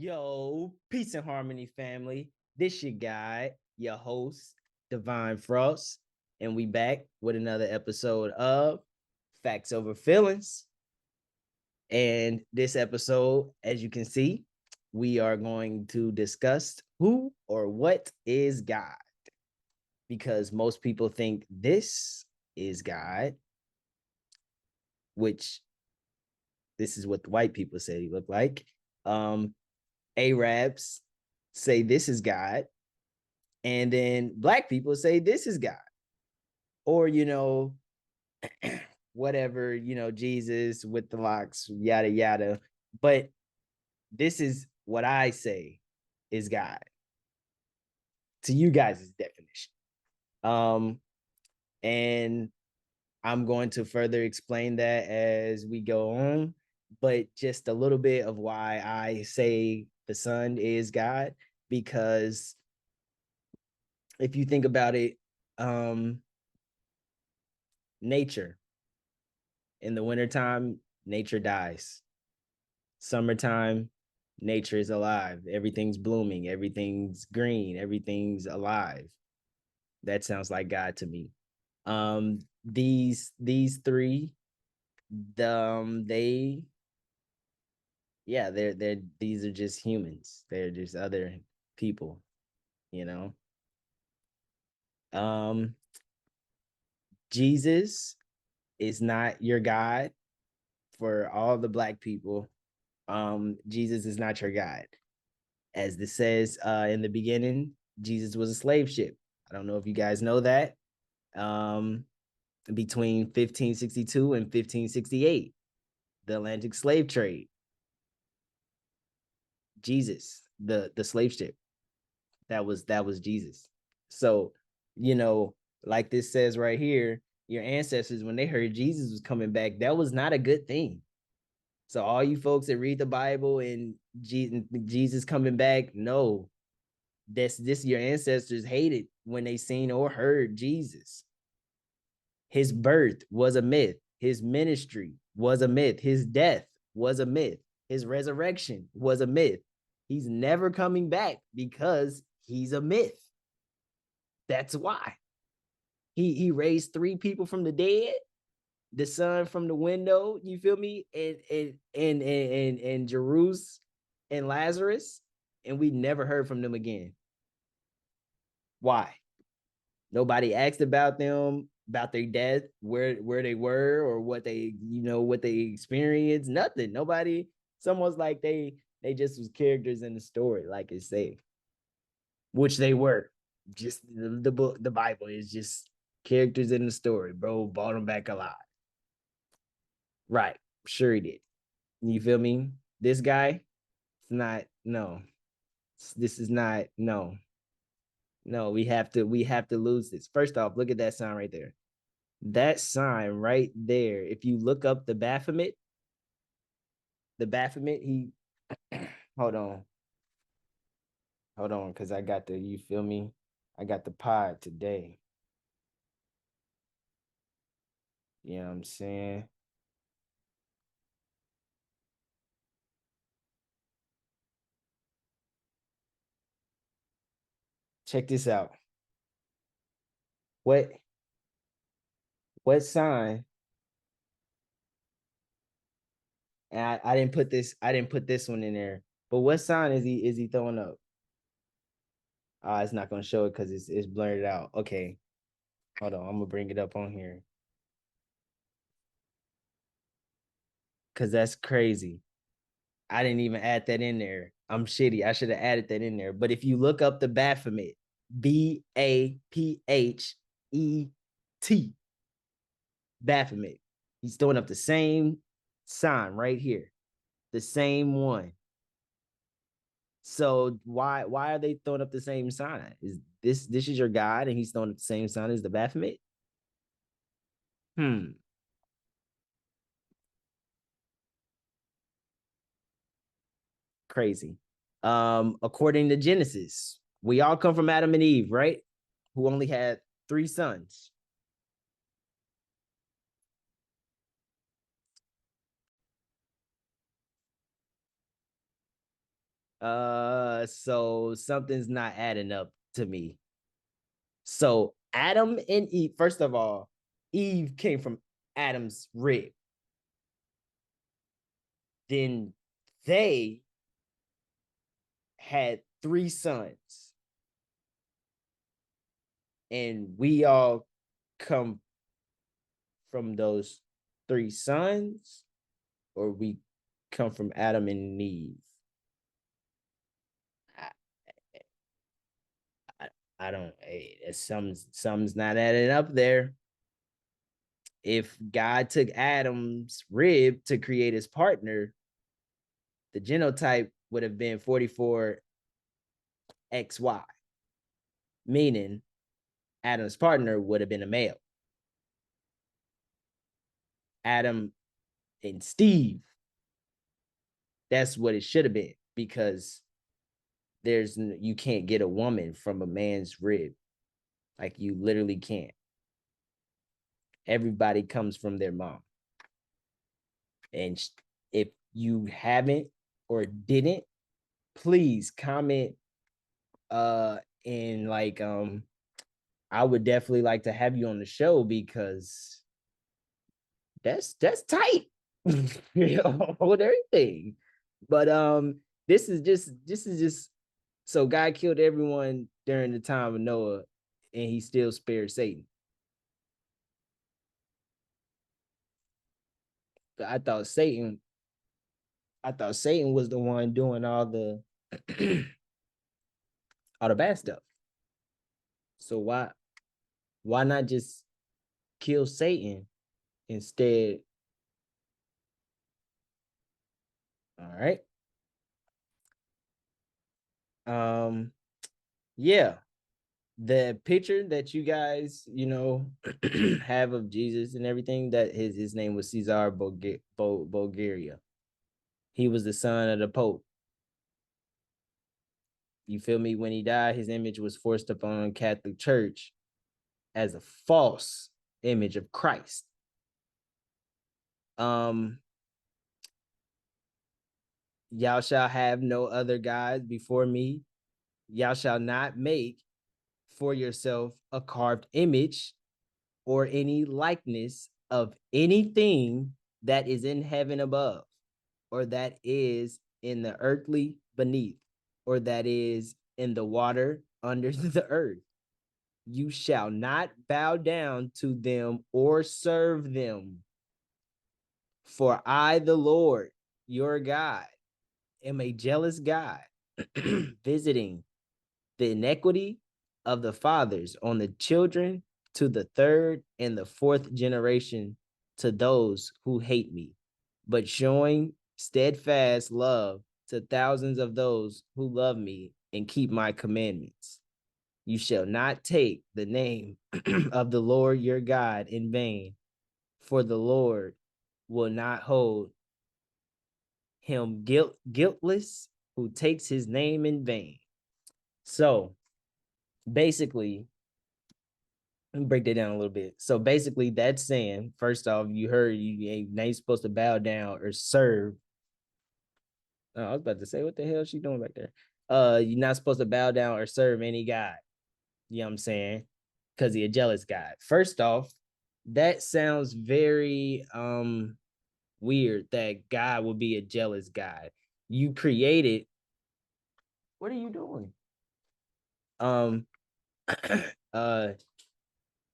Yo, peace and harmony, family. This your guy, your host, Devine Frost, and we back with another episode of Facts Over Feelings. And this episode, as you can see, we are going to discuss who or what is God, because most people think this is God, which this is what the white people say he look like. Arabs say this is God, and then black people say this is God, or whatever, Jesus with the locks, yada yada. But this is what I say is God to you guys' definition. And I'm going to further explain that as we go on, but just a little bit of why I say the sun is God, because if you think about it, nature in the wintertime, nature dies. Summertime, nature is alive. Everything's blooming, everything's green, everything's alive. That sounds like God to me. These three, they they're these are just humans. They're just other people, you know. Jesus is not your God. For all the black people, Jesus is not your God. As this says in the beginning, Jesus was a slave ship. I don't know if you guys know that. Between 1562 and 1568, the Atlantic slave trade. Jesus, the slave ship, that was Jesus. So, like this says right here, your ancestors, when they heard Jesus was coming back, that was not a good thing. So all you folks that read the Bible and Jesus coming back, no, this your ancestors hated when they seen or heard Jesus. His birth was a myth. His ministry was a myth. His death was a myth. His resurrection was a myth. He's never coming back because he's a myth. That's why. He raised 3 people from the dead, the sun from the window, you feel me? And Jerusalem and Lazarus, and we never heard from them again. Why? Nobody asked about them, about their death, where they were, or what they, what they experienced. Nothing. Nobody. Someone's like they just was characters in the story, like it say, which they were. Just the book, the Bible is just characters in the story. Bro brought them back alive. Right. Sure he did. You feel me? This guy, it's not, no. This is not, no. No, we have to lose this. First off, look at that sign right there. That sign right there. If you look up the Baphomet, he hold on. Hold on, because I got the, you feel me? I got the pod today. You know what I'm saying? Check this out. What sign? And I didn't put this one in there. But what sign is he throwing up? It's not gonna show it because it's blurred out. Okay. Hold on, I'm gonna bring it up on here. Cause that's crazy. I didn't even add that in there. I'm shitty. I should have added that in there. But if you look up the Baphomet, Baphet, Baphomet, he's throwing up the same sign right here, the same one. So why are they throwing up the same sign? Is this is your God and he's throwing up the same sign as the Baphomet? Crazy. According to Genesis, we all come from Adam and Eve, right? Who only had 3 sons. So something's not adding up to me. So Adam and Eve, first of all, Eve came from Adam's rib. Then they had 3 sons, and we all come from those 3 sons, or we come from Adam and Eve. I don't. Something's not adding up there. If God took Adam's rib to create his partner, the genotype would have been 44XY, meaning Adam's partner would have been a male. Adam and Steve, that's what it should have been, because you can't get a woman from a man's rib. Like, you literally can't. Everybody comes from their mom. And if you haven't or didn't, please comment and like I would definitely like to have you on the show, because that's tight. With everything. But this is just so God killed everyone during the time of Noah, and he still spared Satan. I thought Satan was the one doing all the all the bad stuff. So why not just kill Satan instead? All right. Yeah. The picture that you guys, have of Jesus and everything, that his name was Caesar Bulgaria. He was the son of the Pope. You feel me? When he died, his image was forced upon Catholic Church as a false image of Christ. Y'all shall have no other gods before me. Y'all shall not make for yourself a carved image or any likeness of anything that is in heaven above, or that is in the earthly beneath, or that is in the water under the earth. You shall not bow down to them or serve them. For I, the Lord, your God, am a jealous God, visiting the iniquity of the fathers on the children to the third and the fourth generation, to those who hate me, but showing steadfast love to thousands of those who love me and keep my commandments. You shall not take the name of the Lord your God in vain, for the Lord will not hold him guiltless who takes his name in vain. So basically, let me break that down a little bit. So basically, that's saying, first off, you heard you ain't supposed to bow down or serve. Oh, I was about to say, what the hell is she doing back there? You're not supposed to bow down or serve any god. You know what I'm saying? Because he's a jealous God. First off, that sounds very weird that God would be a jealous God. You created. What are you doing? Um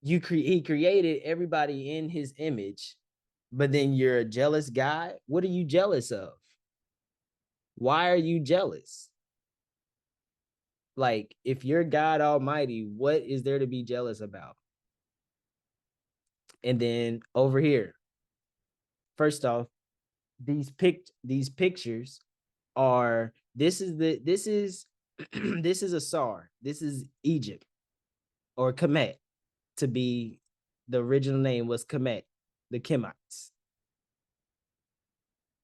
he created everybody in his image, but then you're a jealous God. What are you jealous of? Why are you jealous? Like, if you're God Almighty, what is there to be jealous about? And then over here, first off, these pictures are this is this is Asar. This is Egypt, or Kemet, to be the original name was Kemet, the Kemites.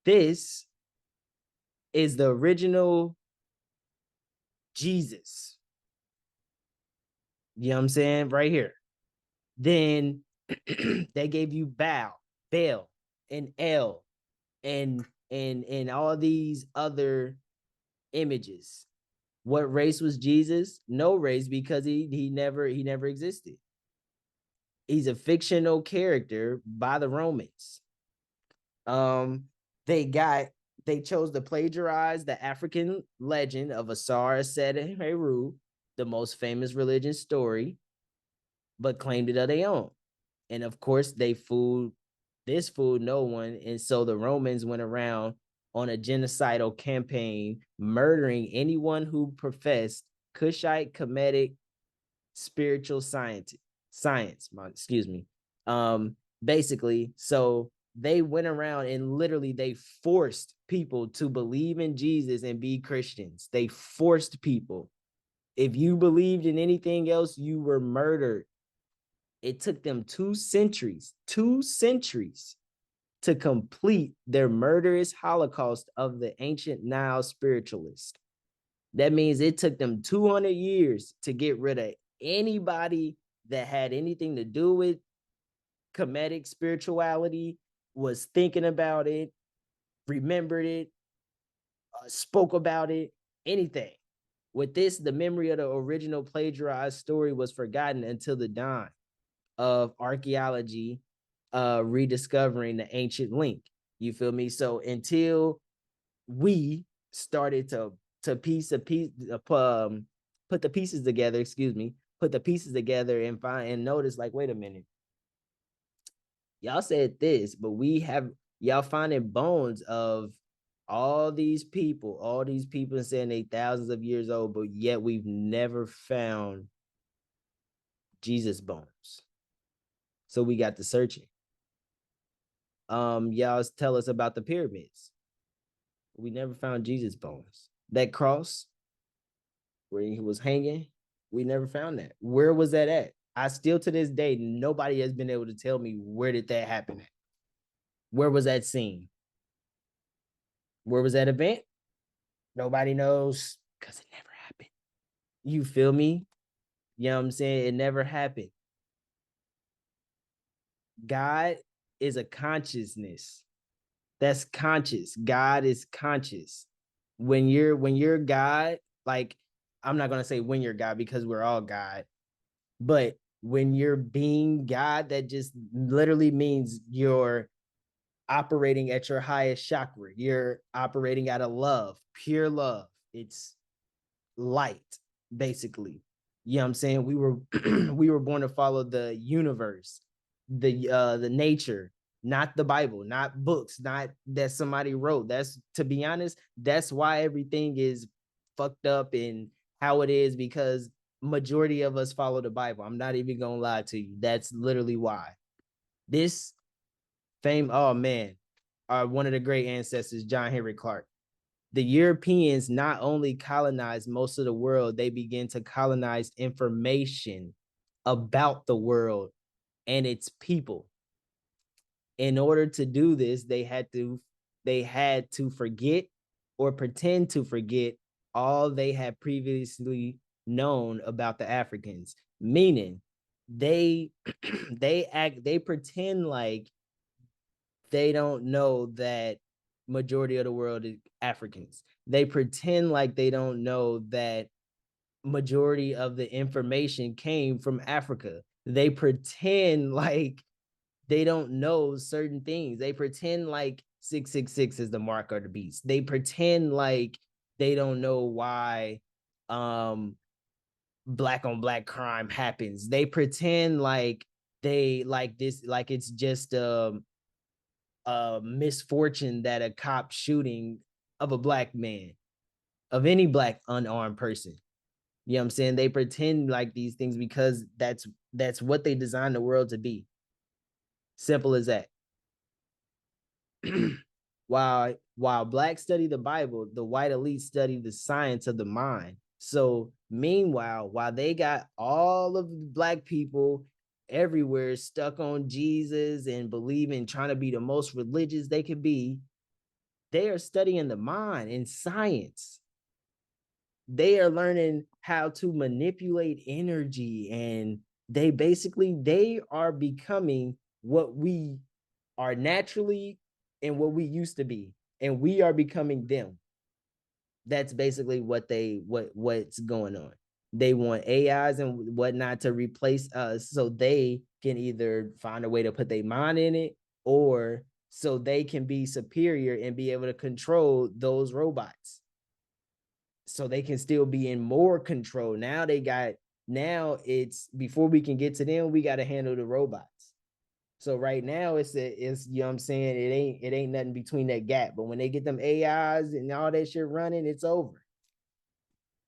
This is the original Jesus. You know what I'm saying? Right here. Then they gave you Baal, and El, and all these other images. What race was Jesus? No race, because he never existed. He's a fictional character by the Romans. Um, they chose to plagiarize the African legend of Asar Set and Heru, the most famous religion story, but claimed it of their own. And of course, fooled no one. And so the Romans went around on a genocidal campaign, murdering anyone who professed Kushite Kemetic spiritual science. Excuse me. Basically, so they went around and literally they forced people to believe in Jesus and be Christians. They forced people. If you believed in anything else, you were murdered. It took them 2 centuries to complete their murderous holocaust of the ancient Nile spiritualist. That means it took them 200 years to get rid of anybody that had anything to do with Kemetic spirituality, was thinking about it, remembered it, spoke about it, anything. With this, the memory of the original plagiarized story was forgotten until the dawn of archaeology, rediscovering the ancient link. You feel me? So until we started to put the pieces together, and find and notice, like, wait a minute, y'all said this, but y'all finding bones of all these people saying they thousands of years old, but yet we've never found Jesus bones. So we got to searching. Y'all tell us about the pyramids. We never found Jesus bones. That cross where he was hanging, we never found that. Where was that at? I still, to this day, nobody has been able to tell me where did that happen at. Where was that scene? Where was that event? Nobody knows, because it never happened. You feel me? You know what I'm saying? It never happened. God is a consciousness. That's conscious. God is conscious. When you're God, like, I'm not gonna say when you're God because we're all God, but when you're being God, that just literally means you're operating at your highest chakra. You're operating out of love, pure love. It's light, basically. You know what I'm saying? We were we were born to follow the universe, the nature, not the Bible, not books, not that somebody wrote. That's, to be honest, that's why everything is fucked up and how it is, because majority of us follow the Bible. I'm not even gonna lie to you. That's literally why. This oh man, one of the great ancestors, John Henry Clark. The Europeans not only colonized most of the world, they began to colonize information about the world and its people. In order to do this, they had to forget or pretend to forget all they had previously known about the Africans. Meaning, they they pretend like they don't know that majority of the world is Africans. They pretend like they don't know that majority of the information came from Africa. They pretend like they don't know certain things. They pretend like 666 is the mark of the beast. They pretend like they don't know why black on black crime happens. They pretend like they like this, like it's just misfortune that a cop shooting of a black man, of any black unarmed person. You know what I'm saying? They pretend like these things because that's what they designed the world to be. Simple as that. while blacks study the Bible, the white elite study the science of the mind. So meanwhile, while they got all of the black people everywhere stuck on Jesus and believing, trying to be the most religious they could be, they are studying the mind in science. They are learning how to manipulate energy, and they are becoming what we are naturally and what we used to be, and we are becoming them. That's basically what's going on. They want AIs and whatnot to replace us so they can either find a way to put their mind in it, or so they can be superior and be able to control those robots. So they can still be in more control. Now it's, before we can get to them, we got to handle the robots. So right now it's you know what I'm saying, it ain't nothing between that gap. But when they get them AIs and all that shit running, it's over.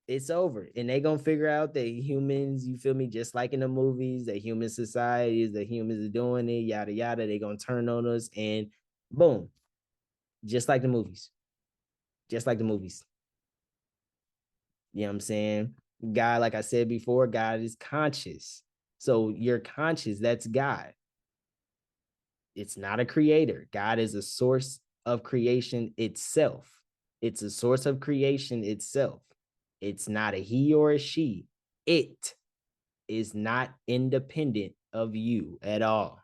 It's over. And they gonna figure out that humans, you feel me, just like in the movies, that human societies, that humans are doing it, yada yada. They gonna turn on us and boom, just like the movies, just like the movies. You know what I'm saying? God, like I said before, God is conscious. So you're conscious, that's God. It's not a creator. God is a source of creation itself. It's a source of creation itself. It's not a he or a she. It is not independent of you at all.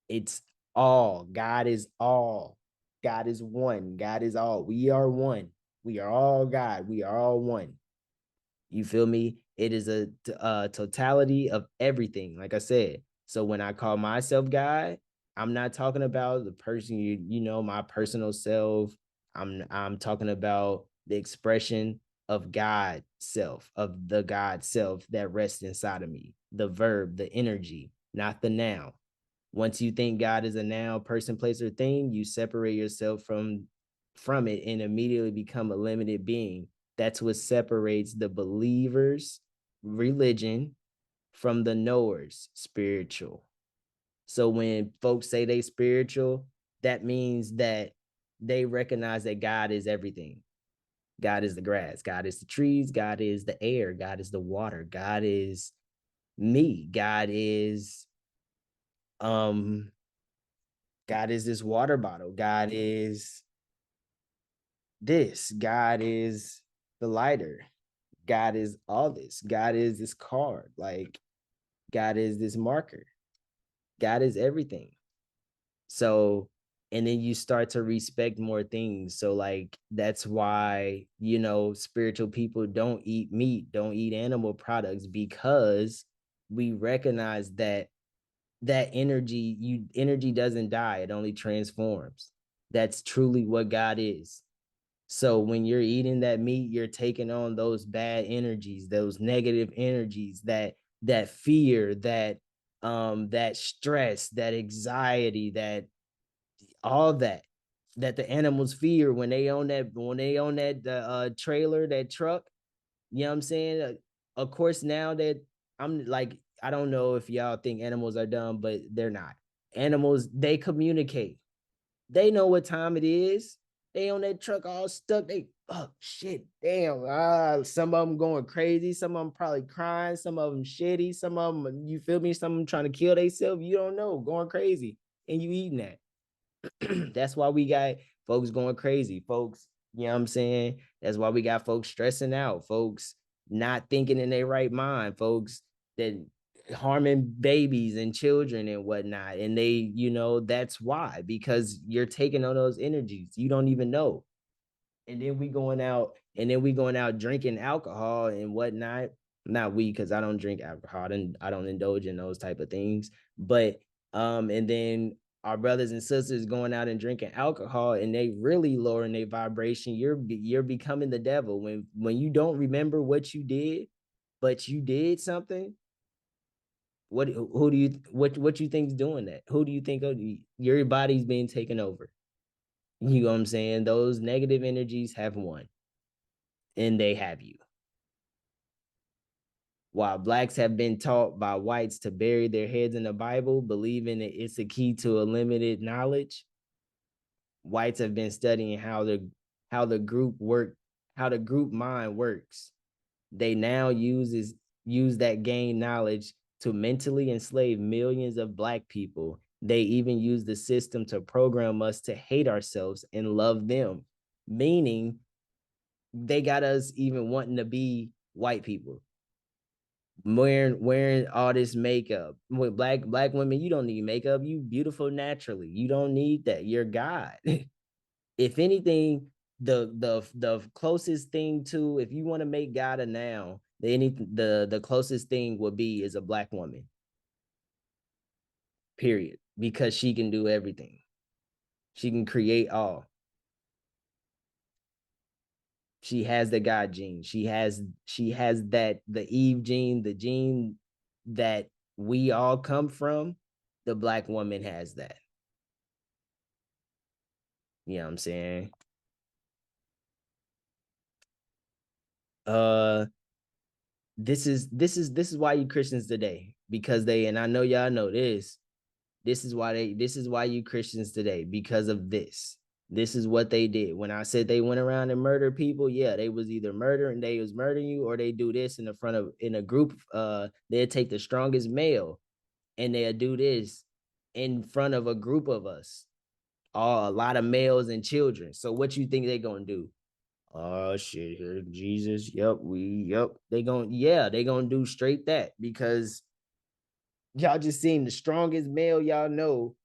It's all. God is all. God is one. God is all. We are one. We are all God. We are all one. You feel me? It is a totality of everything, like I said. So when I call myself God, I'm not talking about the person, you know, my personal self. I'm talking about the expression of God self, of the God self that rests inside of me, the verb, the energy, not the noun. Once you think God is a noun, person, place, or thing, you separate yourself from it and immediately become a limited being. That's what separates the believers' religion from the knowers' spiritual. So when folks say they spiritual, that means that they recognize that God is everything. God is the grass, God is the trees, God is the air, God is the water, God is me, um God is this water bottle, God is this, God is the lighter, God is all this, God is this card, like God is this marker, God is everything. So, and then you start to respect more things. So, like, that's why, you know, spiritual people don't eat meat, don't eat animal products, because we recognize that energy doesn't die, it only transforms. That's truly what God is. So when you're eating that meat, you're taking on those bad energies, those negative energies, that fear, that stress, that anxiety, that all that the animals fear when they own that trailer, that truck. You know what I'm saying? Of course, now that I'm like, I don't know if y'all think animals are dumb, but they're not. Animals, they communicate. They know what time it is. They on that truck all stuck. They, oh shit, damn. Some of them going crazy. Some of them probably crying. Some of them shitty. Some of them, you feel me? Some of them trying to kill themselves. You don't know, going crazy, and you eating that. That's why we got folks going crazy, folks. You know what I'm saying? That's why we got folks stressing out, folks not thinking in their right mind, folks that harming babies and children and whatnot. And they, you know, that's why, because you're taking on those energies. You don't even know. And then we going out drinking alcohol and whatnot. Not we, because I don't drink alcohol. I don't indulge in those type of things. But and then our brothers and sisters going out and drinking alcohol, and they really lowering their vibration. You're becoming the devil when you don't remember what you did, but you did something. What you think's doing that? Who do you think your body's being taken over? You know what I'm saying? Those negative energies have won, and they have you. While blacks have been taught by whites to bury their heads in the Bible, believing that it's a key to a limited knowledge, whites have been studying how the group work, how the group mind works. They now use that gained knowledge to mentally enslave millions of black people. They even use the system to program us to hate ourselves and love them, meaning they got us even wanting to be white people, wearing all this makeup. With black women, you don't need makeup. You beautiful naturally. You don't need that. You're God. If anything, the closest thing to, if you want to make God a noun, the closest thing would be is a black woman. Period. Because she can do everything. She can create all. She has the God gene. She has that, the Eve gene, the gene that we all come from. The black woman has that. You know what I'm saying? This is why you Christians today, because they, and I know y'all know this. This is why you Christians today, because of this. This is what they did. When I said they went around and murdered people, yeah, they was either murdering, they was murdering you, or they do this in a group. They'd take the strongest male and they'll do this in front of a group of us. A lot of males and children. So what you think they gonna do? Oh shit, here Jesus. Yep. They gonna do straight that, because y'all just seen the strongest male y'all know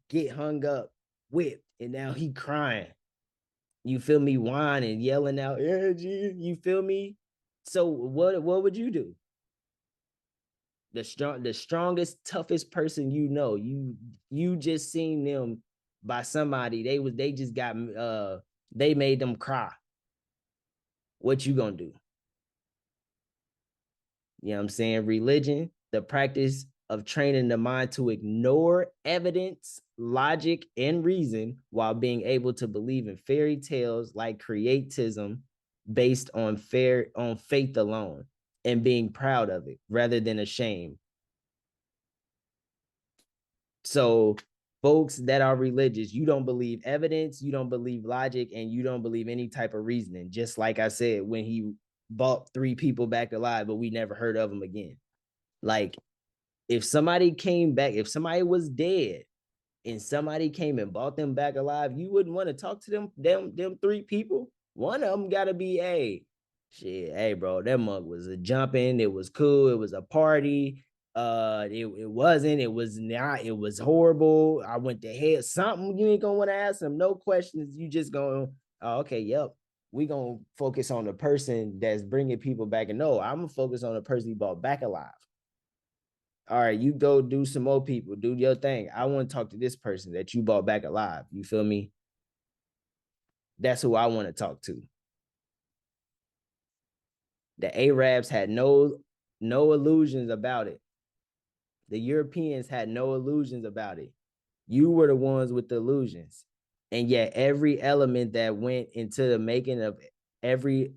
get hung up, whipped, and now he crying. You feel me? Whining, yelling out, yeah, Jesus, you feel me? So what would you do? The strongest, toughest person you know, you just seen them by somebody. They just got they made them cry. What you gonna do? You know what I'm saying? Religion, the practice of training the mind to ignore evidence, logic, and reason while being able to believe in fairy tales like creatism based on faith alone, and being proud of it rather than ashamed. So folks that are religious, you don't believe evidence, you don't believe logic, and you don't believe any type of reasoning. Just like I said, when he brought 3 people back alive, but we never heard of them again. Like, if somebody came back, if somebody was dead and somebody came and brought them back alive, you wouldn't want to talk to them 3 people. One of them gotta be, hey bro, that mug was a jumping, it was cool, it was a party. It wasn't, it was not, it was horrible. I went to hell. Something you ain't gonna want to ask them, no questions. You just gonna, oh, okay, yep. We gonna focus on the person that's bringing people back. And no, I'm gonna focus on the person you brought back alive. All right, you go do some more people, do your thing. I want to talk to this person that you brought back alive. You feel me? That's who I want to talk to. The Arabs had no illusions about it. The Europeans had no illusions about it. You were the ones with the illusions. And yet every element that went into the making of every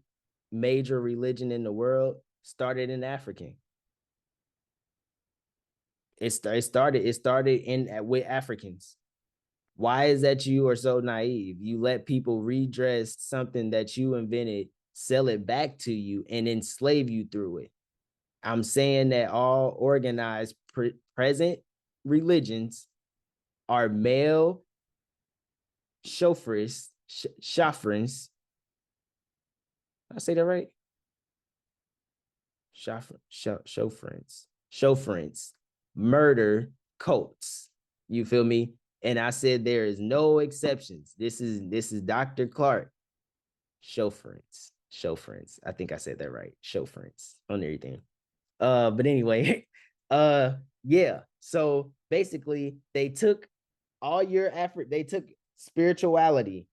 major religion in the world started in African. It started in with Africans. Why is that you are so naive? You let people redress something that you invented, sell it back to you, and enslave you through it. I'm saying that all organized present religions are male chauffeurs. I say that right? Chauffeurs, murder cults. You feel me? And I said there is no exceptions. This is Dr. Clark. Chauffeurs. I think I said that right. Chauffeurs on everything. But anyway, yeah. So basically, they took all your effort. They took spirituality,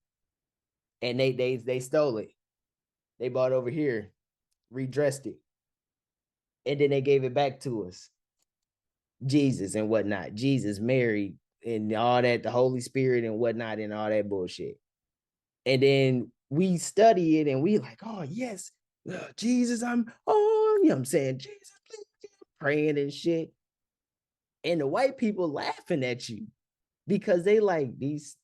and they stole it. They brought it over here, redressed it, and then they gave it back to us. Jesus and whatnot. Jesus, Mary, and all that, the Holy Spirit and whatnot, and all that bullshit. And then we study it and we like, oh yes, Jesus, you know what I'm saying? Jesus, please, praying and shit. And the white people laughing at you because they like, these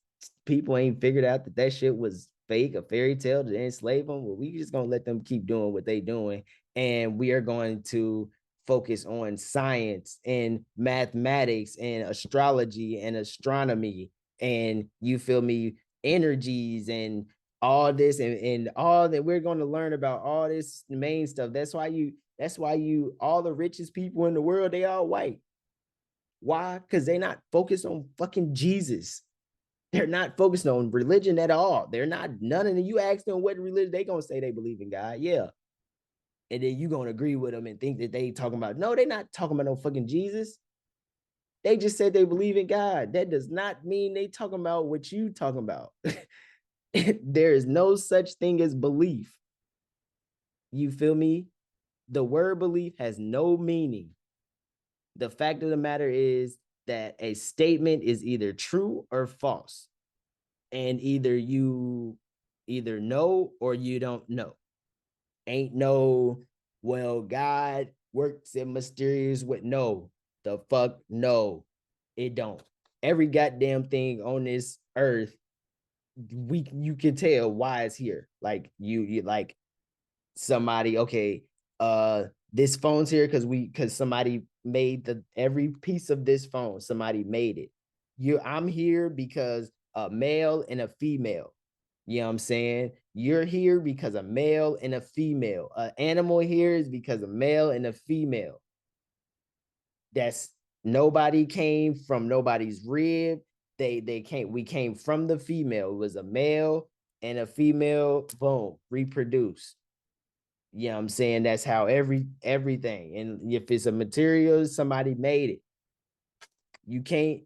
people ain't figured out that shit was fake, a fairy tale to enslave them. Well, we just gonna let them keep doing what they doing, and we are going to focus on science and mathematics and astrology and astronomy, and you feel me, energies and all this, and all that. We're going to learn about all this main stuff. That's why you all the richest people in the world, they all white. Why? Because they not focused on fucking Jesus. They're not focused on religion at all. They're not, none of them. You ask them what religion, they gonna say they believe in God. Yeah. And then you gonna agree with them and think that they talking about, no, they're not talking about no fucking Jesus. They just said they believe in God. That does not mean they talking about what you talking about. There is no such thing as belief. You feel me? The word belief has no meaning. The fact of the matter is that a statement is either true or false. And either you either know or you don't know. Ain't no, well, God works in mysterious way. No, the fuck no, it don't. Every goddamn thing on this earth, you can tell why it's here. Like you like somebody, okay, this phone's here because somebody made the every piece of this phone, somebody made it. I'm here because a male and a female. You know what I'm saying? You're here because a male and a female. An animal here is because a male and a female. That's nobody came from nobody's rib. They came, we came from the female. It was a male and a female, boom, reproduce. You know what I'm saying? That's how everything. And if it's a material, somebody made it. You can't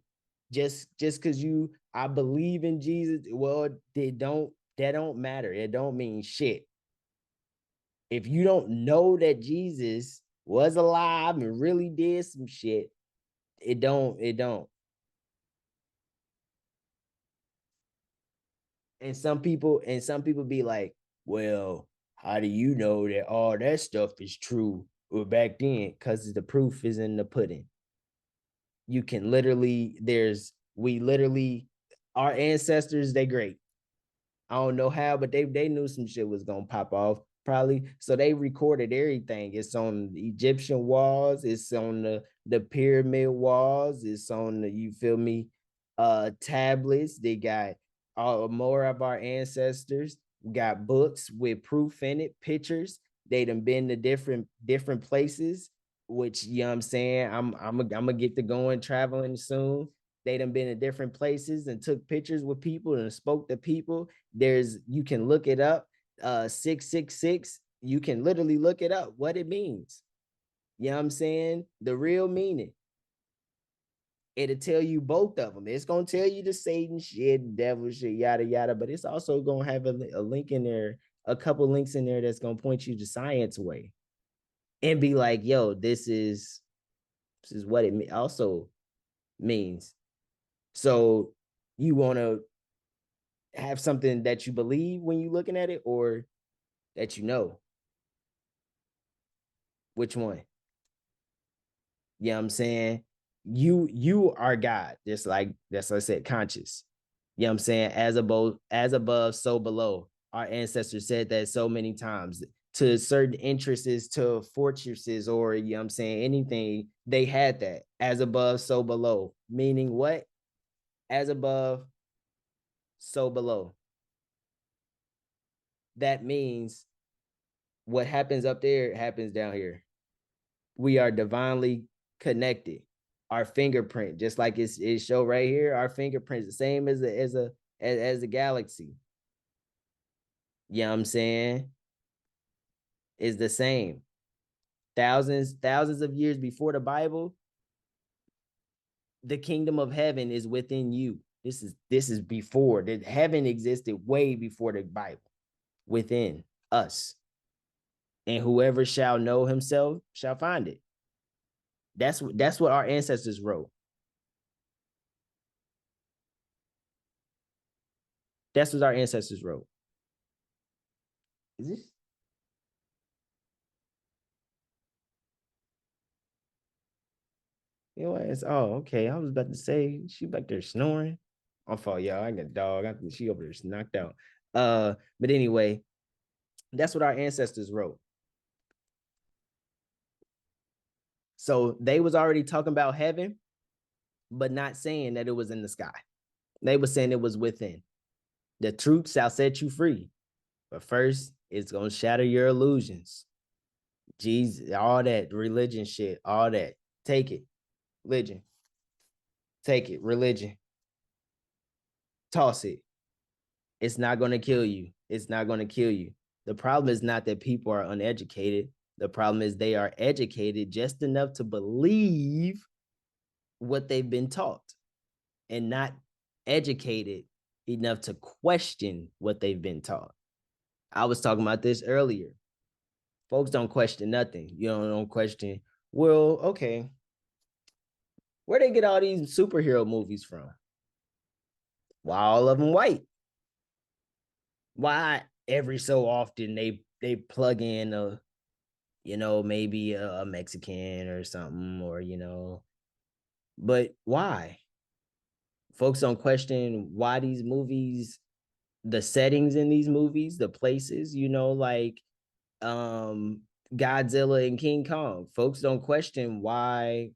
just because you I believe in Jesus. Well, that don't matter. It don't mean shit. If you don't know that Jesus was alive and really did some shit, it don't. And some people be like, well, how do you know that all that stuff is true? Well, back then, because the proof is in the pudding. You can literally, we literally, our ancestors, they great. I don't know how, but they knew some shit was gonna pop off probably. So they recorded everything. It's on the Egyptian walls. It's on the pyramid walls. It's on the, you feel me, tablets. They got more of our ancestors. We got books with proof in it, pictures. They done been to different places. Which, you know what I'm saying, I'm gonna get to going traveling soon. They done been in different places and took pictures with people and spoke to people. You can look it up. 666, you can literally look it up, what it means. You know what I'm saying? The real meaning. It'll tell you both of them. It's gonna tell you the Satan shit, devil shit, yada yada, but it's also gonna have a link in there, a couple links in there that's gonna point you to science way and be like, yo, this is what it also means. So you want to have something that you believe when you're looking at it, or that you know? Which one? You know what I'm saying? You are God, just like that's what I said, conscious. You know what I'm saying? As above, so below. Our ancestors said that so many times. To certain interests, to fortresses, or you know what I'm saying, anything, they had that. As above, so below. Meaning what? As above, so below. That means what happens up there happens down here. We are divinely connected. Our fingerprint, just like it show right here, our fingerprint is the same as a galaxy. You know what I'm saying? Is the same. Thousands of years before the Bible, the kingdom of heaven is within you. This is before that heaven existed, way before the Bible, within us. And whoever shall know himself shall find it. That's what our ancestors wrote. That's what our ancestors wrote. Is this? You know what? It's, oh, okay. I was about to say she back there snoring. I'm fault, y'all. I got a dog. She over there knocked out. But anyway, that's what our ancestors wrote. So they was already talking about heaven, but not saying that it was in the sky. They were saying it was within. The truth shall set you free. But first, it's gonna shatter your illusions. Jesus, all that religion shit, all that. Take it. Religion. Take it. Religion. toss it. It's not going to kill you. It's not going to kill you. The problem is not that people are uneducated. The problem is they are educated just enough to believe what they've been taught and not educated enough to question what they've been taught. I was talking about this earlier. Folks don't question nothing. You don't question, well, okay, where they get all these superhero movies from? Why all of them white? Why every so often they plug in a, maybe a Mexican or something, or but why? Folks don't question why these movies, the settings in these movies, the places, like Godzilla and King Kong. Folks don't question why.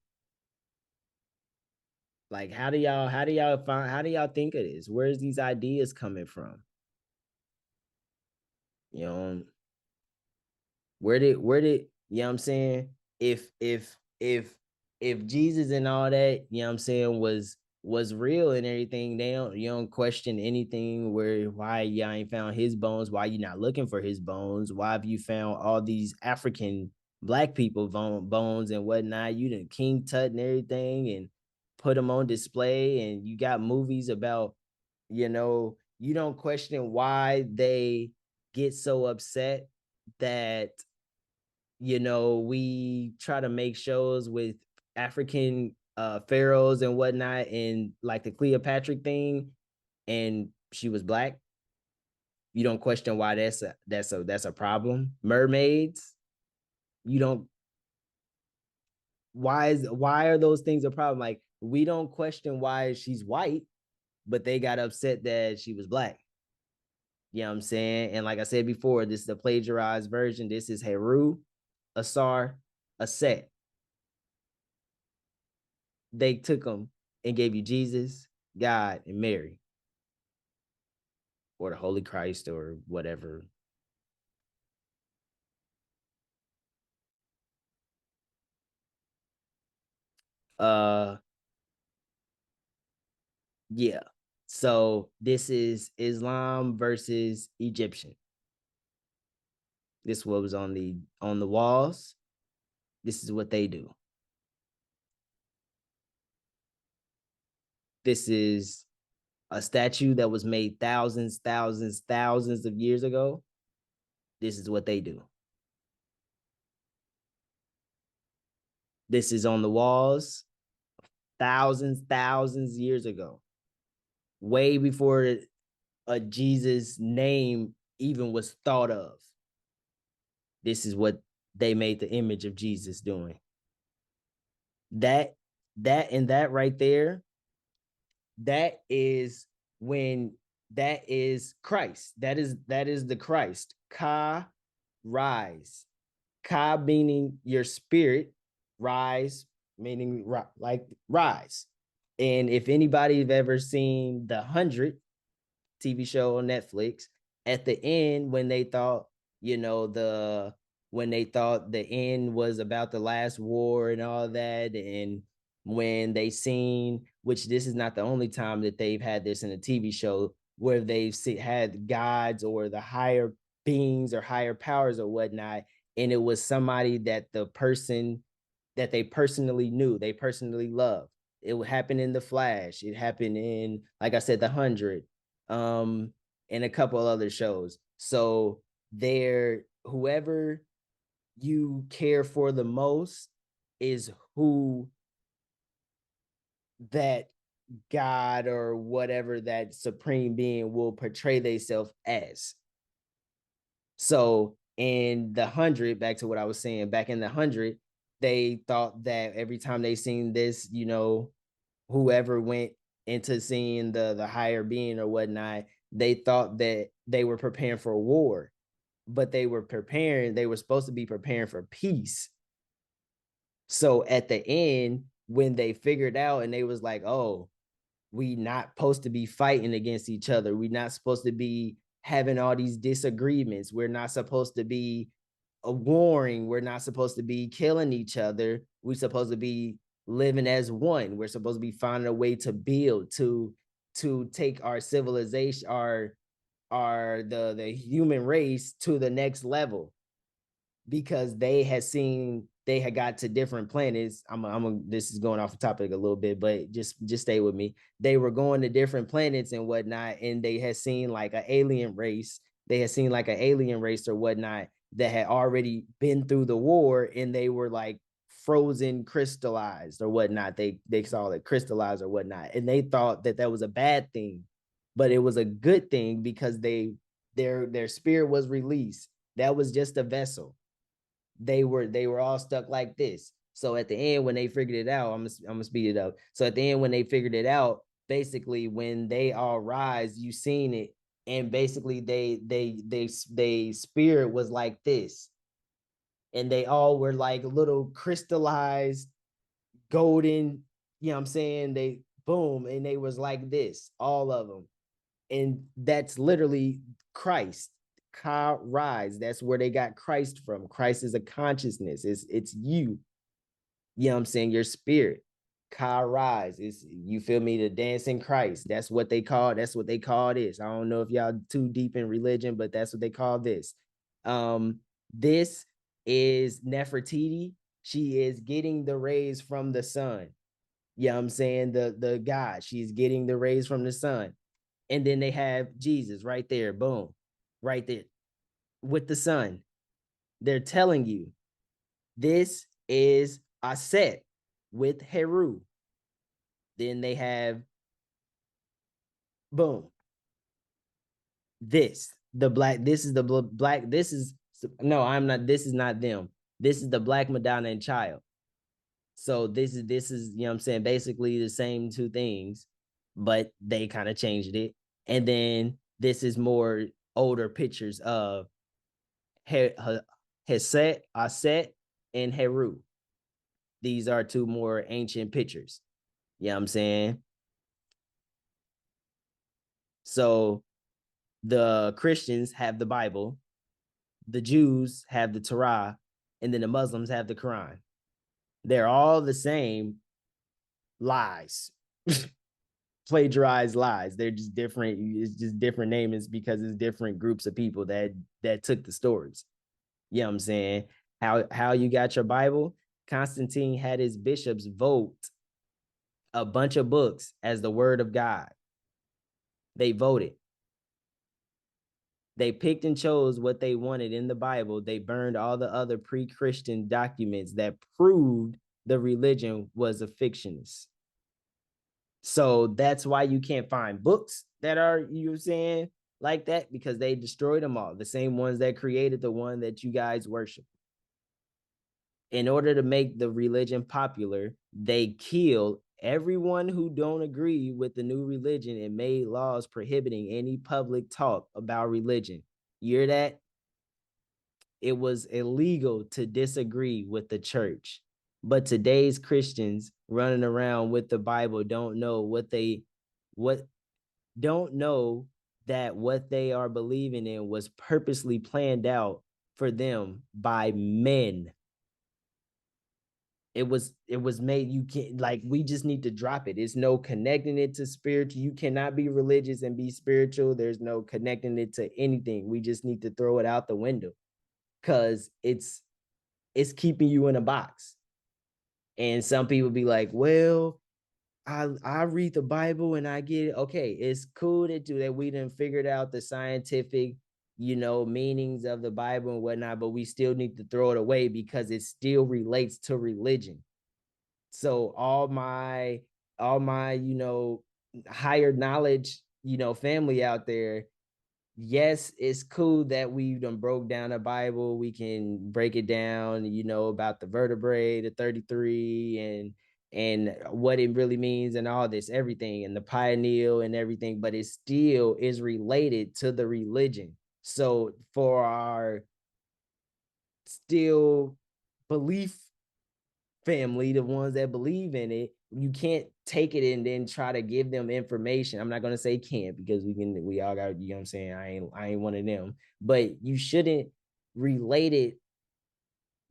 Like, how do y'all think of this? Where's these ideas coming from? You know, where did you know what I'm saying? If Jesus and all that, you know what I'm saying, was real and everything, you don't question anything where why y'all ain't found his bones, why you not looking for his bones, why have you found all these African black people bones and whatnot, you done King Tut and everything and put them on display, and you got movies about, you don't question why they get so upset that we try to make shows with African pharaohs and whatnot, and like the Cleopatra thing, and she was black. You don't question why that's a problem. Mermaids, you don't. Why are those things a problem? Like, we don't question why she's white, but they got upset that she was black. You know what I'm saying? And like I said before, this is the plagiarized version. This is Heru, Asar, Aset. They took them and gave you Jesus, God, and Mary, or the Holy Christ, or whatever. Uh, yeah. So this is Islam versus Egyptian. This was on the walls. This is what they do. This is a statue that was made thousands of years ago. This is what they do. This is on the walls thousands years ago, way before a Jesus name even was thought of. This is what they made the image of Jesus doing. That and that right there, that is when that is Christ. That is the Christ. Ka, rise. Ka meaning your spirit, rise meaning like rise. And if anybody have ever seen The 100 TV show on Netflix, at the end when they thought, when they thought the end was about the last war and all that, and when they seen, which this is not the only time that they've had this in a TV show, where they've had gods or the higher beings or higher powers or whatnot, and it was somebody that the person that they personally knew, they personally loved. It would happen in The Flash. It happened in, like I said, The 100, and a couple of other shows. So whoever you care for the most is who that God or whatever that supreme being will portray themselves as. So in The 100, back to what I was saying, back in The 100, they thought that every time they seen this, whoever went into seeing the higher being or whatnot, they thought that they were preparing for a war, but they were supposed to be preparing for peace. So at the end, when they figured out and they was like, oh, we not supposed to be fighting against each other. We're not supposed to be having all these disagreements. We're not supposed to be warring. We're not supposed to be killing each other. We're supposed to be living as one. We're supposed to be finding a way to build, to to take our civilization, the human race to the next level, because they had got to different planets. This is going off the topic a little bit, but just stay with me. They were going to different planets and whatnot, and they had seen like an alien race. They had seen like an alien race or whatnot that had already been through the war, and they were like frozen, crystallized or whatnot. They saw it crystallized or whatnot, and they thought that that was a bad thing, but it was a good thing because their spirit was released. That was just a vessel. They were all stuck like this. So at the end, when they figured it out, I'm gonna speed it up. So at the end, when they figured it out, basically when they all rise, you seen it, and basically they spirit was like this, and they all were like little crystallized golden, you know what I'm saying? They boom, and they was like this, all of them. And that's literally Christ. Ka rise. That's where they got Christ from. Christ is a consciousness. It's you. You know what I'm saying? Your spirit. Ka rise. Is, you feel me? The dancing Christ. That's what they call this. I don't know if y'all too deep in religion, but that's what they call this. This is Nefertiti. She is getting the rays from the sun. You know what I'm saying? The God. She's getting the rays from the sun. And then they have Jesus right there, boom, right there with the sun. They're telling you this is Aset with Heru. Then they have, boom, this the black. This is the black. This is no, I'm not. This is not them. This is the Black Madonna and Child. So this is you know what I'm saying, basically the same two things, but they kind of changed it. And then this is more older pictures of Heset, Aset, and Heru. These are two more ancient pictures. You know what I'm saying? So the Christians have the Bible, the Jews have the Torah, and then the Muslims have the Quran. They're all the same lies. Plagiarized lies. They're just different. It's just different names because it's different groups of people that took the stories. You know what I'm saying? How you got your Bible? Constantine had his bishops vote a bunch of books as the word of God. They voted. They picked and chose what they wanted in the Bible. They burned all the other pre-Christian documents that proved the religion was a fictionist. So that's why you can't find books that are, you know what I'm saying, like that, because they destroyed them all. The same ones that created the one that you guys worship. In order to make the religion popular, they killed everyone who don't agree with the new religion and made laws prohibiting any public talk about religion. You hear that? It was illegal to disagree with the church. But today's Christians running around with the Bible don't know don't know that what they are believing in was purposely planned out for them by men. It was made. You can't, like, we just need to drop it. It's no connecting it to spiritual. You cannot be religious and be spiritual. There's no connecting it to anything. We just need to throw it out the window, because it's keeping you in a box. And some people be like, well, I read the Bible and I get it. Okay, it's cool that we done figured out the scientific, meanings of the Bible and whatnot, but we still need to throw it away because it still relates to religion. So all my higher knowledge, family out there, yes, it's cool that we done broke down the Bible. We can break it down, about the vertebrae, the 33, and what it really means and all this, everything, and the pineal and everything, but it still is related to the religion. So for our still belief family, the ones that believe in it, you can't take it and then try to give them information. I'm not going to say can't, because we all got, you know what I'm saying? I ain't one of them, but you shouldn't relate it,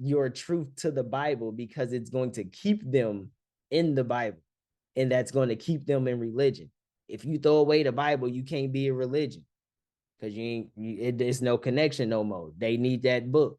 your truth, to the Bible, because it's going to keep them in the Bible, and that's going to keep them in religion. If you throw away the Bible, you can't be a religion because there's no connection no more. They need that book.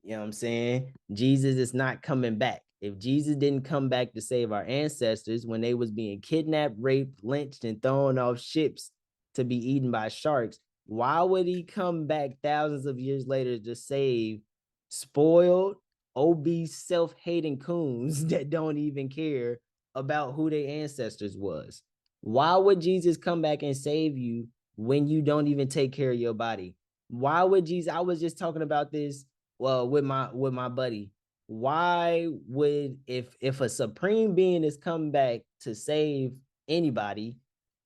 You know what I'm saying? Jesus is not coming back. If Jesus didn't come back to save our ancestors when they was being kidnapped, raped, lynched, and thrown off ships to be eaten by sharks, why would he come back thousands of years later to save spoiled, obese, self-hating coons that don't even care about who their ancestors was? Why would Jesus come back and save you when you don't even take care of your body? Why would Jesus? I was just talking about this with my buddy. Why would if a supreme being is coming back to save anybody,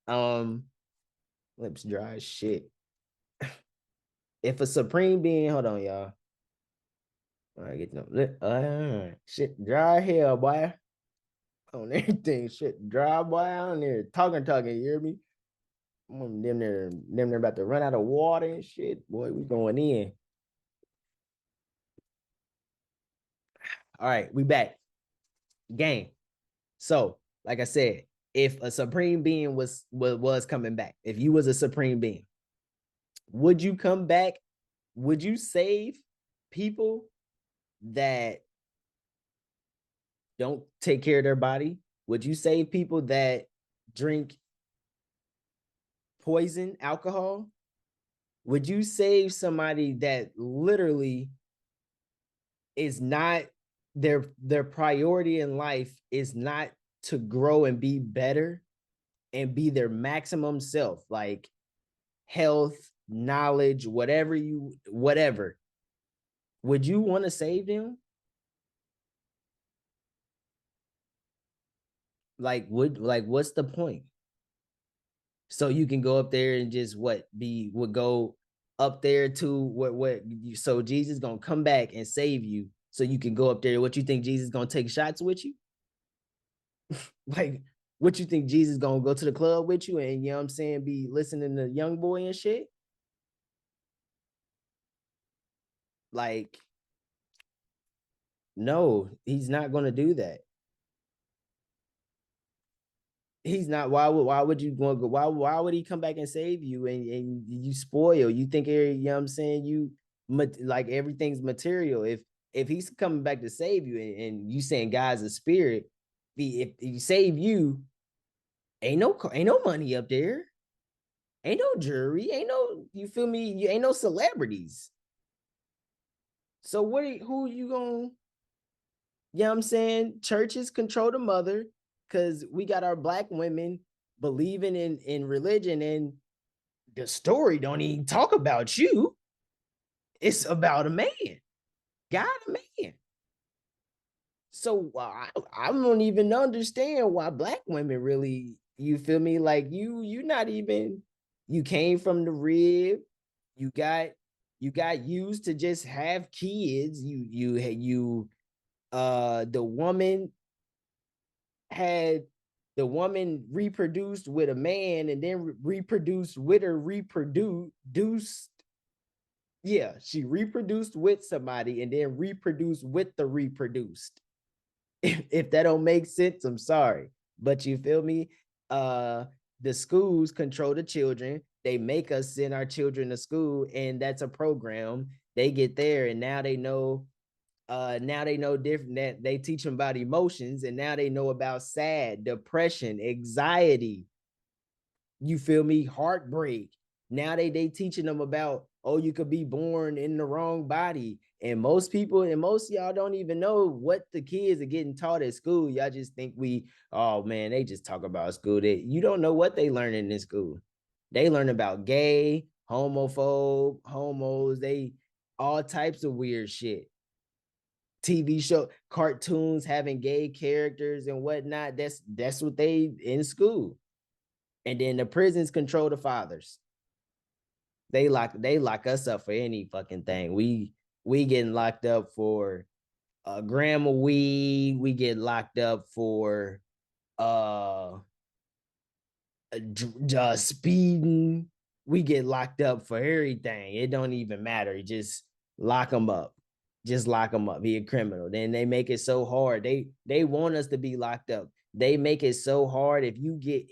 lips dry as shit. If a supreme being, hold on, y'all. All right, get no shit dry here, boy. On everything, shit dry, boy. On there talking, you hear me? Them there about to run out of water and shit. Boy, we going in. All right, we back. Game. So, like I said, if a supreme being was coming back, if you was a supreme being, would you come back? Would you save people that don't take care of their body? Would you save people that drink poison, alcohol? Would you save somebody that literally is not their priority in life is not to grow and be better and be their maximum self, like health, knowledge, whatever? Would you want to save them? What's the point? So you can go up there and just would go up there to so Jesus gonna come back and save you so you can go up there. What you think Jesus gonna take shots with you? Like, what you think Jesus gonna go to the club with you and, you know what I'm saying, be listening to Young Boy and shit? Like, no, he's not gonna do that. He's not. Why would you go? Why would he come back and save you and you spoil? You think, you know what I'm saying, you like everything's material. If he's coming back to save you and you saying God's a spirit, if he save you, ain't no money up there, ain't no jury, ain't no, you feel me? You ain't no celebrities. So who you gonna, you know what I'm saying? Churches control the mother because we got our black women believing in religion, and the story don't even talk about you. It's about a man. God, a man. So I don't even understand why black women really, you feel me? Like you not even, you came from the rib, you got used to just have kids. The woman had the woman reproduced with a man and then reproduced with her reproduced. Yeah, she reproduced with somebody and then reproduced with the reproduced. If that don't make sense, I'm sorry. But you feel me? The schools control the children. They make us send our children to school, and that's a program. They get there and now they know different, that they teach them about emotions, and now they know about sad, depression, anxiety, you feel me, heartbreak. Now they teaching them about, oh, you could be born in the wrong body. And most people and most of y'all don't even know what the kids are getting taught at school. Y'all just think oh man, they just talk about school. You don't know what they learning in school. They learn about gay, homophobe, homos, they all types of weird shit. TV show, cartoons having gay characters and whatnot. That's what they in school. And then the prisons control the fathers. They lock us up for any fucking thing. We getting locked up for a gram of weed. We get locked up for speeding. We get locked up for everything. It don't even matter. Just lock them up. Just lock them up. Be a criminal. Then they make it so hard. They want us to be locked up. They make it so hard. If you get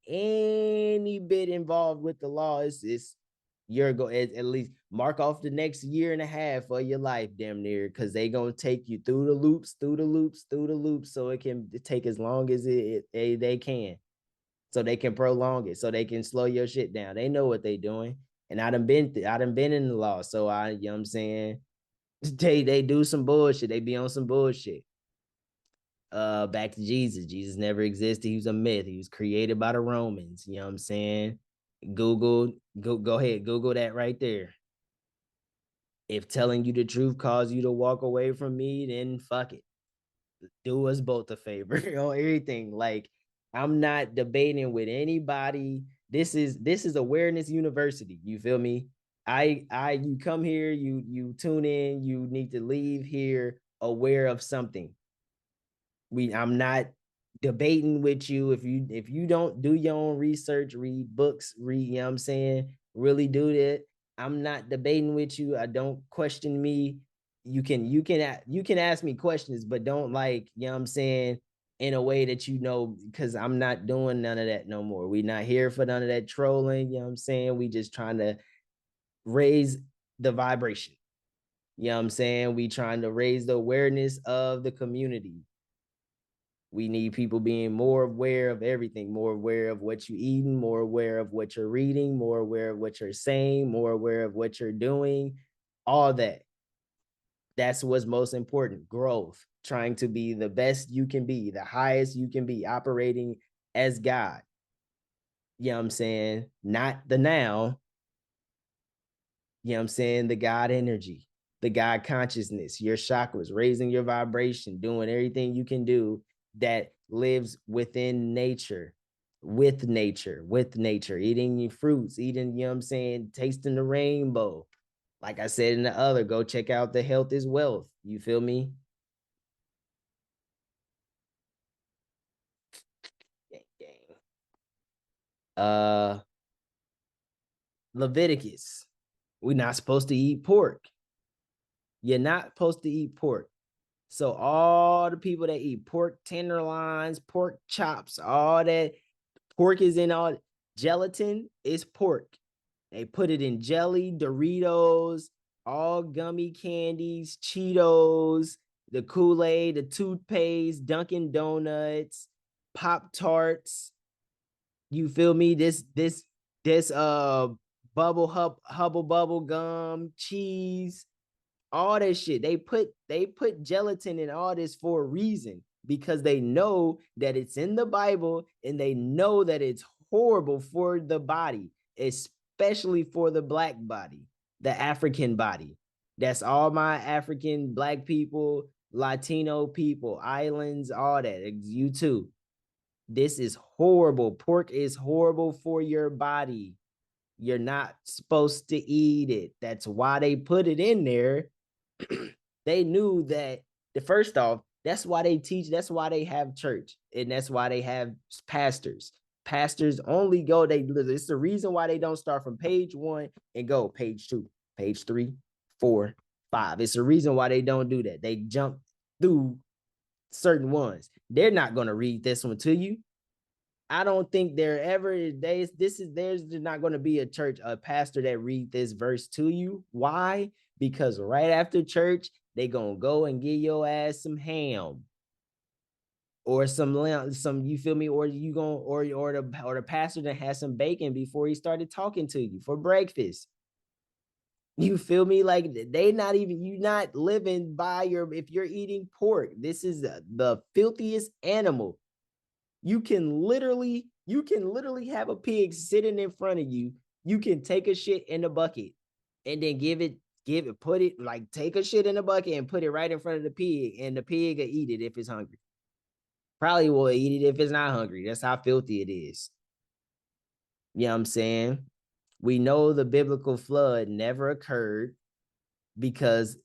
any bit involved with the law, it's you're going at least mark off the next year and a half of your life, damn near, because they gonna take you through the loops, so it can take as long as they can, so they can prolong it, so they can slow your shit down. They know what they doing, and I done been in the law, so you know what I'm saying, they do some bullshit. They be on some bullshit. Back to Jesus. Jesus never existed. He was a myth. He was created by the Romans. You know what I'm saying? Go ahead, Google that right there. If telling you the truth caused you to walk away from me, then fuck it. Do us both a favor on everything. Like, I'm not debating with anybody. This is awareness university. You feel me? You come here, you tune in, you need to leave here aware of something. I'm not debating with you. If you don't do your own research, read books, you know what I'm saying, really do that. I'm not debating with you. I don't question me. You can ask me questions, but don't, like, you know what I'm saying, in a way that, because I'm not doing none of that no more. We not here for none of that trolling, you know what I'm saying? We just trying to raise the vibration. You know what I'm saying? We trying to raise the awareness of the community. We need people being more aware of everything, more aware of what you're eating, more aware of what you're reading, more aware of what you're saying, more aware of what you're doing, all that. That's what's most important. Growth, trying to be the best you can be, the highest you can be, operating as God. You know what I'm saying? Not the now, you know what I'm saying, the God energy, the God consciousness, your chakras, raising your vibration, doing everything you can do that lives within nature, with nature, eating your fruits, eating, you know what I'm saying, tasting the rainbow. Like I said in the other, go check out the Health is Wealth. You feel me? Gang, gang. Uh, Leviticus. We're not supposed to eat pork. You're not supposed to eat pork. So all the people that eat pork tenderloins, pork chops, all that pork is in, all gelatin is pork. They put it in jelly, Doritos, all gummy candies, Cheetos, the Kool-Aid, the toothpaste, Dunkin' Donuts, Pop Tarts. You feel me? This hubble bubble gum, cheese, all that shit. They put gelatin in all this for a reason, because they know that it's in the Bible, and they know that it's horrible for the body, especially for the black body, the African body. That's all my African black people, Latino people, islands, all that. You too. This is horrible. Pork is horrible for your body. You're not supposed to eat it. That's why they put it in there. They knew that, the first off, that's why they teach, that's why they have church, and that's why they have pastors. Pastors only go, it's the reason why they don't start from page 1 and go page 2, page 3, 4, 5. It's the reason why they don't do that. They jump through certain ones. They're not going to read this one to you. I don't think there's not going to be a pastor that read this verse to you. Why? Because right after church, they gonna go and give your ass some ham, or some, you feel me, or you gonna, or the pastor that has some bacon before he started talking to you for breakfast. You feel me? Like, they not even, you not living by if you're eating pork, this is the filthiest animal. You can literally have a pig sitting in front of you. You can take a shit in a bucket and then put it, like, take a shit in a bucket and put it right in front of the pig, and the pig will eat it if it's hungry. Probably will eat it if it's not hungry. That's how filthy it is. You know what I'm saying? We know the biblical flood never occurred, because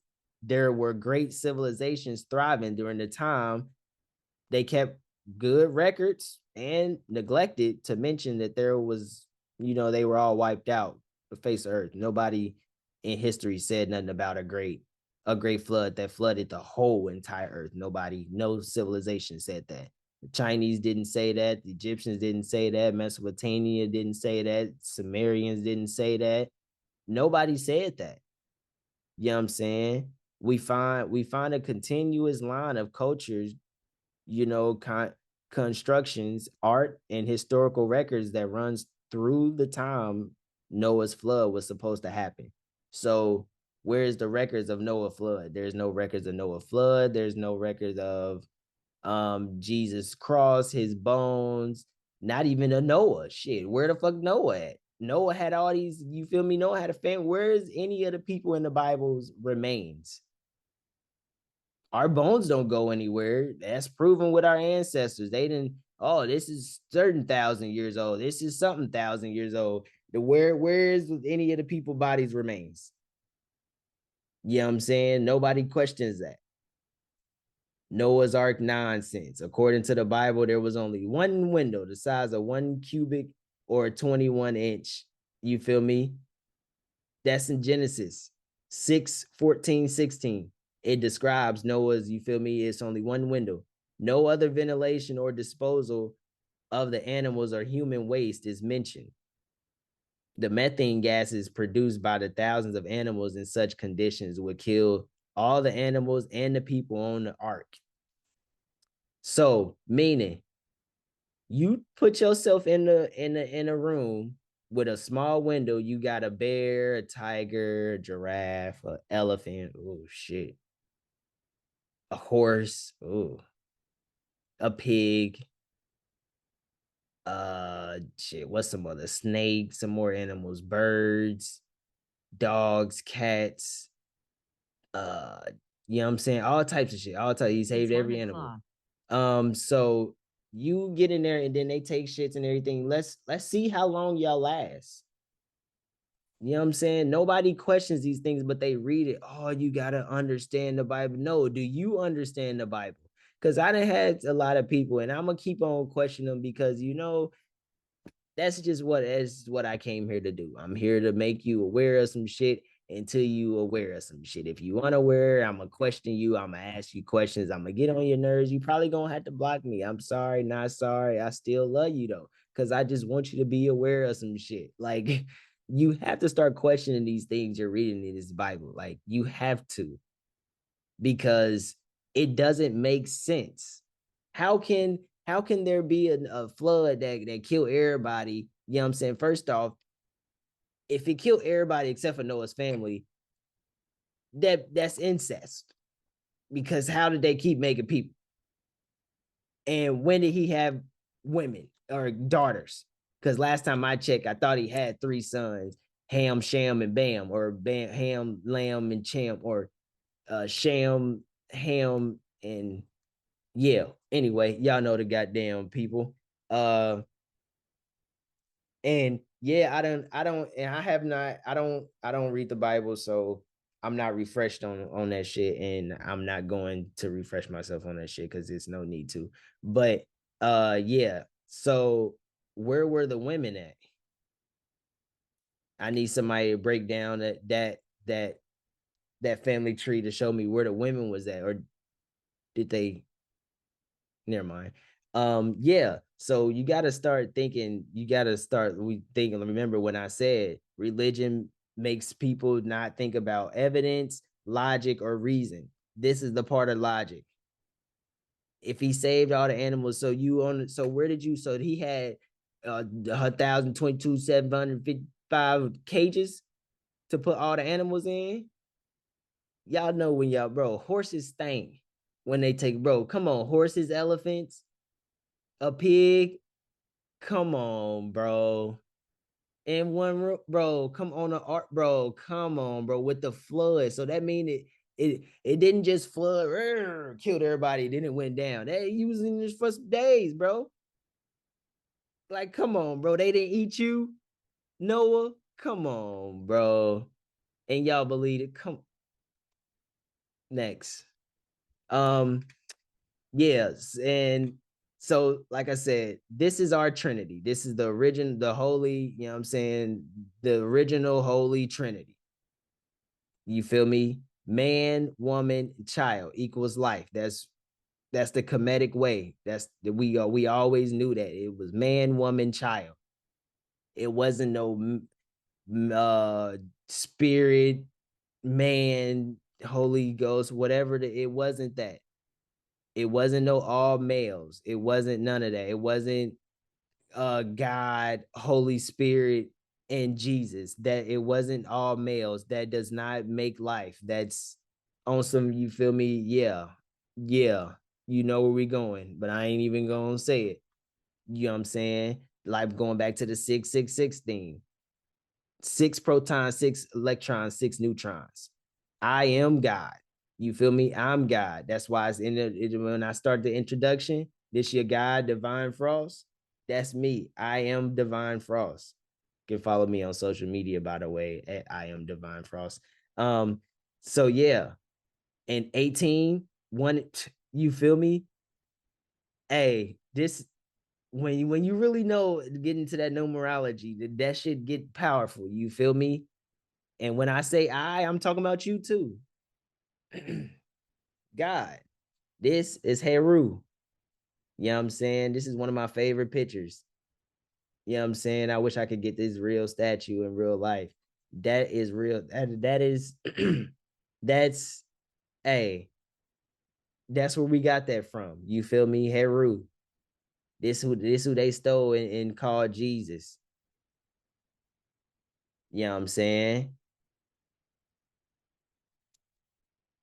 there were great civilizations thriving during the time. They kept good records and neglected to mention that there was, they were all wiped out the face of earth. Nobody in history said nothing about a great a great flood that flooded the whole entire earth. No civilization said that. The Chinese didn't say that. The Egyptians didn't say that. Mesopotamia didn't say that. Sumerians didn't say that. Nobody said that. You know what I'm saying? We find a continuous line of cultures, you know, constructions, art, and historical records that runs through the time Noah's flood was supposed to happen. So where's the records of Noah's flood? There's no records of Noah's flood. There's no records of Jesus cross, his bones, not even a Noah. Shit, where the fuck Noah at? Noah had all these, you feel me? Noah had a family. Where's any of the people in the Bible's remains? Our bones don't go anywhere. That's proven with our ancestors. They didn't, oh, this is certain thousand years old. This is something thousand years old. Where is any of the people bodies remains? You know what I'm saying? Nobody questions that. Noah's Ark nonsense. According to the Bible, there was only one window the size of 1 cubic or 21 inch. You feel me? That's in Genesis 6:14-16. It describes Noah's, you feel me? It's only one window. No other ventilation or disposal of the animals or human waste is mentioned. The methane gases produced by the thousands of animals in such conditions would kill all the animals and the people on the ark. So, meaning you put yourself in a room with a small window, you got a bear, a tiger, a giraffe, an elephant, oh shit, a horse, oh, a pig, shit, what's some other snakes, some more animals, birds, dogs, cats, you know what I'm saying? All types of shit. All types. He saved every animal. So you get in there and then they take shits and everything. Let's see how long y'all last. You know what I'm saying? Nobody questions these things, but they read it. Oh, you gotta understand the Bible. No, do you understand the Bible? Because I done had a lot of people, and I'm gonna keep on questioning them because you know that's just what I came here to do. I'm here to make you aware of some shit until you aware of some shit. If you unaware, I'm gonna question you. I'm gonna ask you questions. I'm gonna get on your nerves. You probably gonna have to block me. I'm sorry, not sorry. I still love you though, because I just want you to be aware of some shit. Like you have to start questioning these things you're reading in this Bible. Like you have to, because it doesn't make sense. How can there be a flood that killed everybody? You know what I'm saying? First off, if it killed everybody except for Noah's family, that's incest. Because how did they keep making people? And when did he have women or daughters? Because last time I checked, I thought he had 3 sons: Ham, Sham, and Bam, or Bam, Ham, Lamb, and Cham, or Sham, Ham, and yeah. Anyway, y'all know the goddamn people. And yeah, and I have not, I don't read the Bible, so I'm not refreshed on that shit, and I'm not going to refresh myself on that shit because there's no need to. But yeah, so where were the women at? I need somebody to break down that family tree to show me where the women was at, or did they, never mind. Yeah, so you got to start thinking, remember when I said religion makes people not think about evidence, logic, or reason. This is the part of logic. If he saved all the animals, so where did you, so he had 1,022,755 cages to put all the animals in. Y'all know when y'all, bro, horses stink when they take, bro, come on, horses, elephants, a pig, come on, bro. In one room, bro, come on, the art, bro, come on, bro, with the flood. So that mean it didn't just flood, killed everybody, then it went down. He was in this for some days, bro. Like, come on, bro. They didn't eat you, Noah. Come on, bro. And y'all believe it. Come next. Yes, and so like I said, this is our Trinity. This is the origin, the holy, you know what I'm saying, the original holy Trinity. You feel me? Man, woman, child equals life. That's the Kemetic way. That's the we always knew that it was man, woman, child. It wasn't no spirit, man, Holy Ghost, whatever. It wasn't that. It wasn't no all males. It wasn't none of that. It wasn't God, Holy Spirit, and Jesus. That it wasn't all males. That does not make life. That's on some, you feel me? Yeah. Yeah. You know where we going, but I ain't even gonna say it. You know what I'm saying? Like going back to the 666 thing. 6 protons, 6 electrons, 6 neutrons. I am God. You feel me? I'm God. That's why it's in when I start the introduction, this your guy, Devine Frost. That's me. I am Devine Frost. You can follow me on social media, by the way, at I am Devine Frost. So yeah, and 18, one, you feel me? Hey, this when you really know get into that numerology, that shit get powerful. You feel me? And when I say I'm talking about you too. God, this is Heru. You know what I'm saying? This is one of my favorite pictures. You know what I'm saying? I wish I could get this real statue in real life. That is real. That is that's hey, that's where we got that from. You feel me? Heru. This who they stole and called Jesus. You know what I'm saying?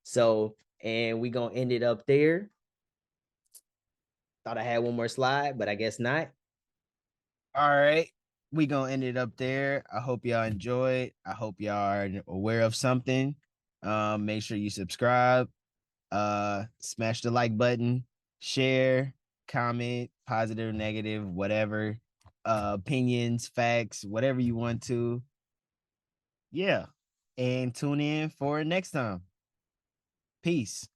So, and we gonna end it up there. Thought I had one more slide, but I guess not. All right. We gonna end it up there. I hope y'all enjoyed. I hope y'all are aware of something. Make sure you subscribe. Smash the like button, share, comment, positive, negative, whatever. Opinions, facts, whatever you want to. Yeah. And tune in for next time. Peace.